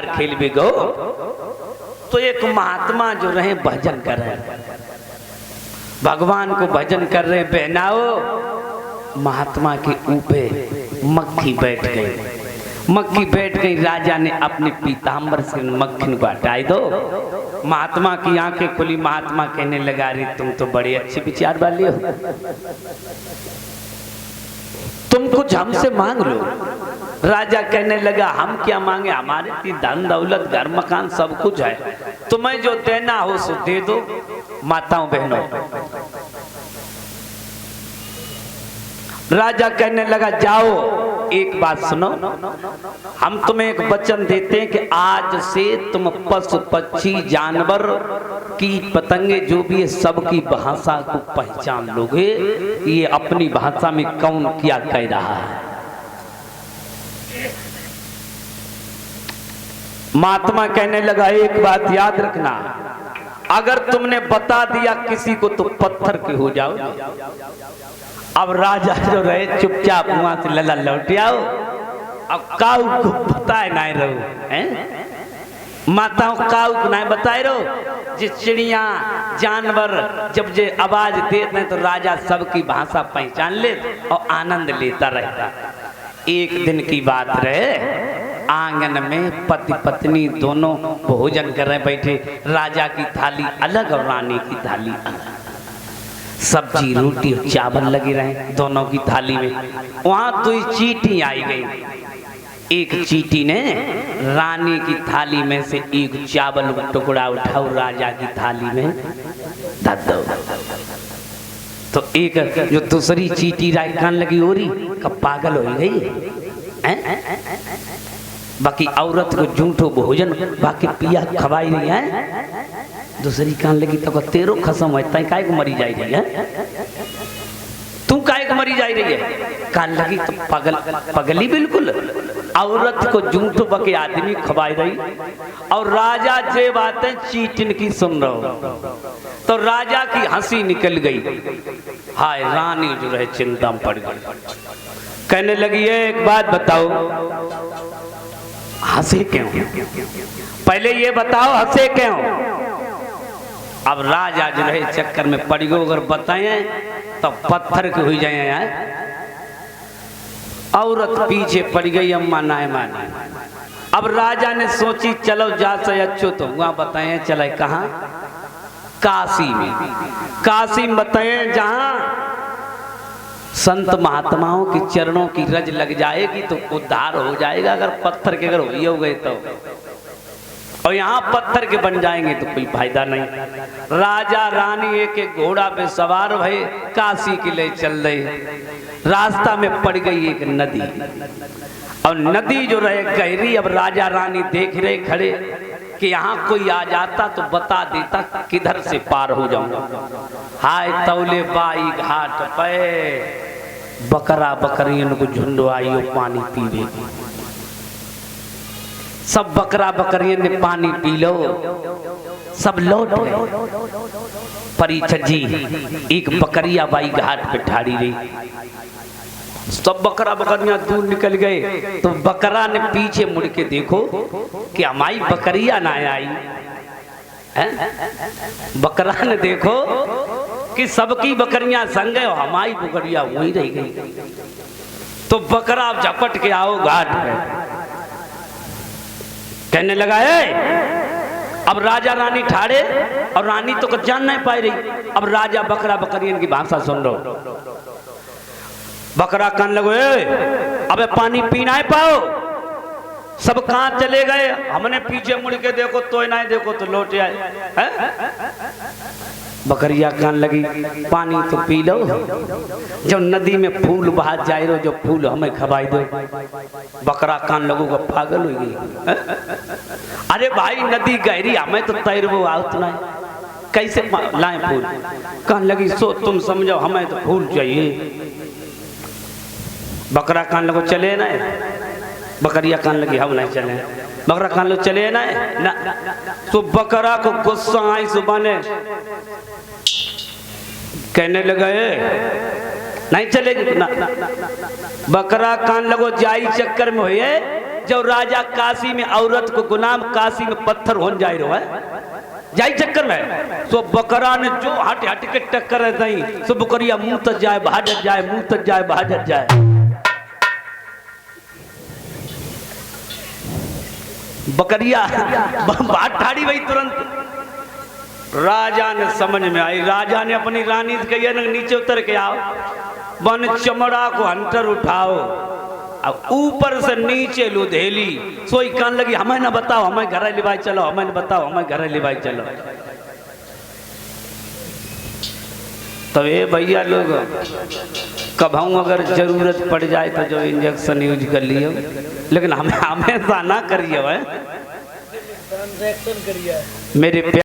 खेल भी गो तो एक महात्मा जो रहे भजन कर रहे हैं, भगवान को भजन कर रहे हैं। बहनाओ महात्मा के ऊपर मक्खी बैठ गई, मक्खी बैठ गई। राजा ने अपने पीताम्बर से मक्खी को हटाई दो। महात्मा की आंखें खुली। महात्मा कहने लगा, रे तुम तो बड़े अच्छे विचार वाले हो, तुम कुछ हमसे मांग लो। राजा कहने लगा, हम क्या मांगे, हमारे की धन दौलत घर मकान सब कुछ है, तुम्हें जो देना हो सो दे दो। माताओं बहनों, राजा कहने लगा, जाओ एक बात सुनो, हम तुम्हें एक वचन देते हैं कि आज से तुम पशु पक्षी जानवर कीट पतंगे जो भी है सबकी भाषा को पहचान लोगे। ये अपनी भाषा में कौन क्या कह रहा है। महात्मा कहने लगा, एक बात याद रखना, अगर तुमने बता दिया किसी को तो पत्थर के हो जाओ। अब राजा जो रहे चुपचाप वहां से लला लौट आओ। अब काऊ को बताए ना रहो, हैं माताओं काऊ को ना बताए रहो। जिस चिड़िया जानवर जब जे आवाज देते हैं तो राजा सबकी भाषा पहचान ले और आनंद लेता रहता। एक दिन की बात रहे, आंगन में पति पत्नी दोनों भोजन कर रहे बैठे। राजा की थाली अलग और रानी की थाली अलग, सब्जी रोटी और चावल लगे रहे दोनों की थाली में। वहां तो चींटी आई गई। एक चींटी ने रानी की थाली में से एक चावल का टुकड़ा उठाओ, राजा की थाली में धर दो। तो एक जो दूसरी चींटी राय कान लगी ओरी कब पागल हो गई। बाकी औरत को झूठो भोजन बाकी पिया खवाई रही है। दूसरी कान लगी तो तेरो खसम है, तय काय को मरी जा रही है, तुम काय को मरी जा रही है। कान लगी तो पागल पगली बिल्कुल। औरत को झूठो बके आदमी खवाई रही और राजा जे बातें चीटिन की सुन रहा हो। तो राजा की हंसी निकल गई। हाय रानी जो रहे चिंता में पड़ गई। कहने लगी, एक बात बताओ, हंसे क्यों, पहले ये बताओ हंसे क्यों। अब राजा जो रहे चक्कर में पड़ गए, अगर बताएं तो पत्थर के हो जाए। औरत पीछे पड़ गई, अम्मा नाय माने। अब राजा ने सोची चलो जा से अच्छो तो वहां बताएं। चले कहाँ, काशी में। काशी में बताएं जहां संत महात्माओं के चरणों की रज लग जाएगी तो उद्धार हो जाएगा। अगर पत्थर के अगर हो गए तो, और यहाँ पत्थर के बन जाएंगे तो कोई फायदा नहीं। राजा रानी एक एक घोड़ा पे सवार भये काशी के लिए चल रहे। रास्ता में पड़ गई एक नदी, और नदी जो रहे गहरी। अब राजा रानी देख रहे खड़े कि यहाँ कोई आ जाता तो बता देता किधर से पार हो जाऊंगा। हाय तौले बाई घाट पे बकरा बकरियन को झुंड आई पानी पीवे। सब बकरा बकरियन ने पानी पी लो, सब लौट गए। परीक्षित जी एक बकरिया बाई घाट पे ठाड़ी रही। सब बकरा बकरियां दूर निकल गए तो बकरा ने पीछे मुड़ के देखो कि हमारी बकरिया ना आई है? बकरा ने देखो कि सबकी बकरियां संग है और हमारी बकरिया वहीं रह गई। तो बकरा झपट के आओ घाट पे। कहने लगा है, अब राजा रानी ठाड़े और रानी तो जान नहीं पाई रही। अब राजा बकरा बकरियन की भाषा सुन रहा। बकरा कान लगो, अबे पानी पीना है पाओ। सब कहां चले गए, हमने पीछे मुड़ के देखो तो ना देखो तो लौट आए। बकरिया कान लगी, पानी तो पी लो। जब नदी में फूल बहा जाए रो, जो फूल हमें खवाई दो। बकरा कान लगोगा पागल हो गई। अरे भाई नदी गहरी, हमें तो तैरबो आवत ना, कैसे लाए फूल। कान लगी, सो तुम समझो हमें तो फूल चाहिए। बकरा कान लगो, चले ना। बकरिया कान लगी, हम नहीं चले। बकरा कान लो, चले ना। तो बकरा को गुस्सा आई सुबह ने, कहने लगा नहीं चलेगी ना। बकरा कान लगो, जाई चक्कर में हुए जब राजा काशी में औरत को गुलाम काशी में पत्थर हो जाए रो है जाई चक्कर में सो बकरा ने जो हट हट के टक्कर है नहीं सो बकरिया मुंह तक जाए भाजत जाए मुंह तक जाए भाजत जाए। बकरिया बात ठाड़ी वही तुरंत राजा ने समझ में आई। राजा ने अपनी रानी से कहिए ना नीचे उतर के आओ बन चमड़ा को हंटर उठाओ अब ऊपर से नीचे लुधेली सोई कान लगी हमें ना बताओ हमें घर लिवाई चलो हमें ना बताओ हमें घर लिवाई चलो। तो ये भैया लोग कभाऊ अगर जरूरत पड़ जाए तो जो इंजेक्शन यूज कर लियो लेकिन हमें हमेशा ना करिए मेरे